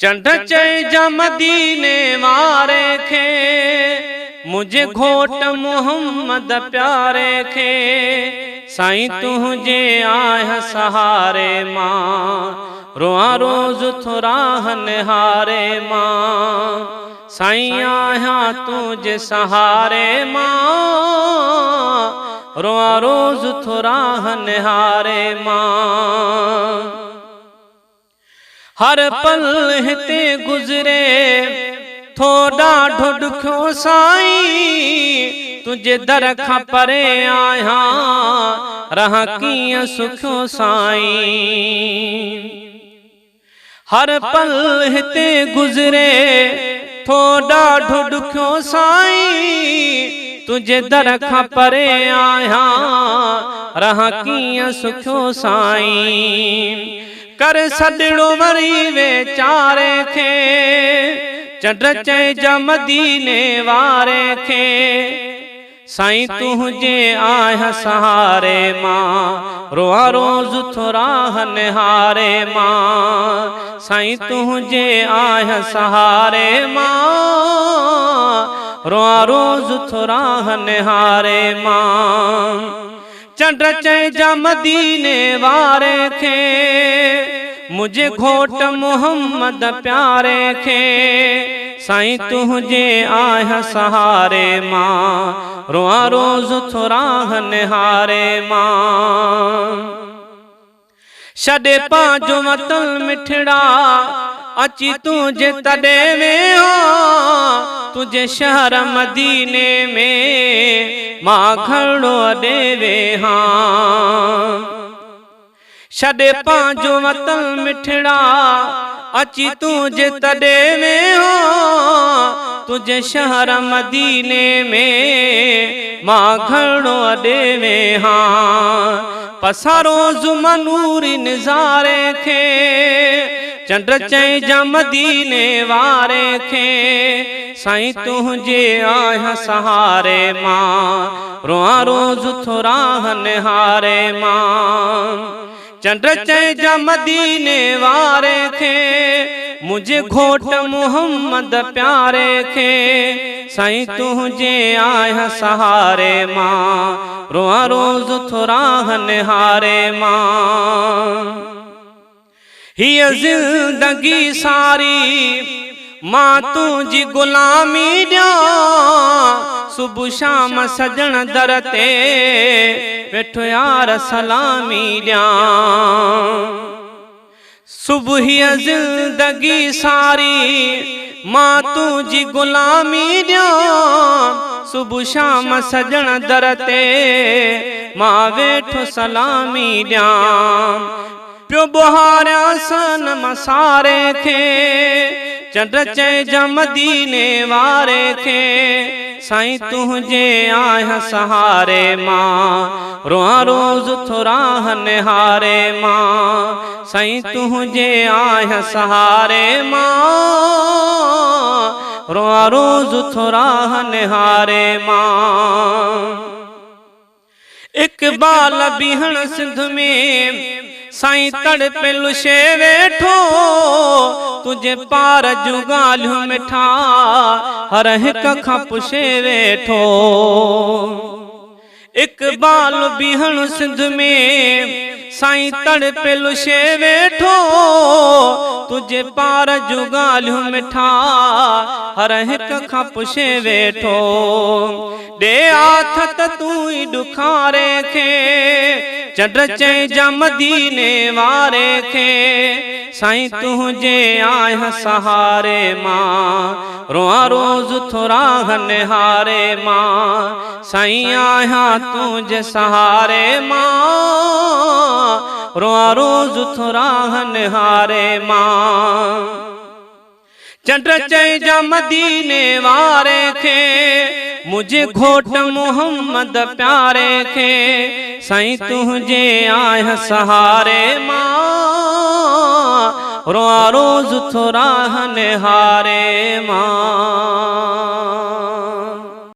चंड चइजा मदीने वारे खे, मुझे घोट मोहम्मद प्यारे खे। साईं तुझे आया सहारे मां, रोआ रोज थोरा निहारे मां। साईं आया तुझे सहारे मां, रोआ रोज थोरा निहारे मां। हर पल हिते गुज़रे थो ॾाढो ॾुखियो साईं, तुझे दर खां परे आहियां रहां कीअं सुखियो साईं। हर पल हिते गुज़रे थो ॾाढो ॾुखियो साईं, तुझे दर खां परे आहियां रहां कीअं सुखियो साईं। कर सॾिणो वरी वेचारे खे, चंड चइजा मदीने वारे खे। साईं तुझे आया सहारे मां, रोआ रोज थोरा निहारे मां। साईं तुझे आया सहारे मां, रोआ रोज थोरा निहारे मां। चंड चइजा मदीने वारे खे, मुझे घोट मोहम्मद प्यारे खे। साईं तुझे आया सहारे मां, रोआ रोज थोरा निहारे मां। छॾे पंहिंजो वतन मिठड़ा अची तुझे तॾे वेहो, तुझे शहर मदीने में मां घणो अॾे वेहां। छॾे पंहिंजो वतन मिठड़ा अची तुझे तॾे वेहो, तुझे शहर मदीने में मां घणो अॾे वेहां। पसारो ज़ुमा नूरी निज़ारे खे, चंड चइजा मदीने वारे खे। साईं तुझे आया सहारे मां, रोआ रोज थोरा निहारे मां। चंड चइजा मदीने वारे खे, मुझे घोट मोहम्मद प्यारे खे। साईं तुझे आया सहारे मां, रोआ रोज थोरा निहारे मां। हिय जिंदगी सारी मां तुझी गुलामी ॾियां, सुबह शाम सजण दर ते वेठो यार सलामी ॾियां। सुबह जिंदगी सारी मां तुझी गुलामी ॾियां, सुबह शाम सजण दर ते मां वेठो सलामी ॾियां। पियो बुहारिया सन मसारे खे, चंड चइजा मदीने वारे खे। साईं तुझे आया सहारे मां, रोआ रोज थोरा निहारे मां। साईं तुझे आया सहारे मां, रोआ रोज थोरा निहारे मां। इकबाल बिहण सिंध में साईं तड़पे लुशे वेठो, तुझे पार जूं ॻाल्हियूं मिठा हर हिक खां पुछे वेठो। इकबाल बिहण सिंध में साईं तड़पे लुशे वेठो, तुझे पार जूं ॻाल्हियूं मिठा हर हिक खां पुछे वेठो। ॾे आथत तूं ई ॾुखारे खे, चंड चइजा मदीने वारे खे। साईं तुझे आया सहारे मां, रोआ रोज थोरा निहारे मां। साईं आया तुझे सहारे मां, रोआ रोज थोरा निहारे मां। चंड चइजा मदीने वारे खे, मुझे घोट मोहम्मद प्यारे खे। साईं तुझे आया सहारे मां, रोआ रोज थोरा निहारे मां।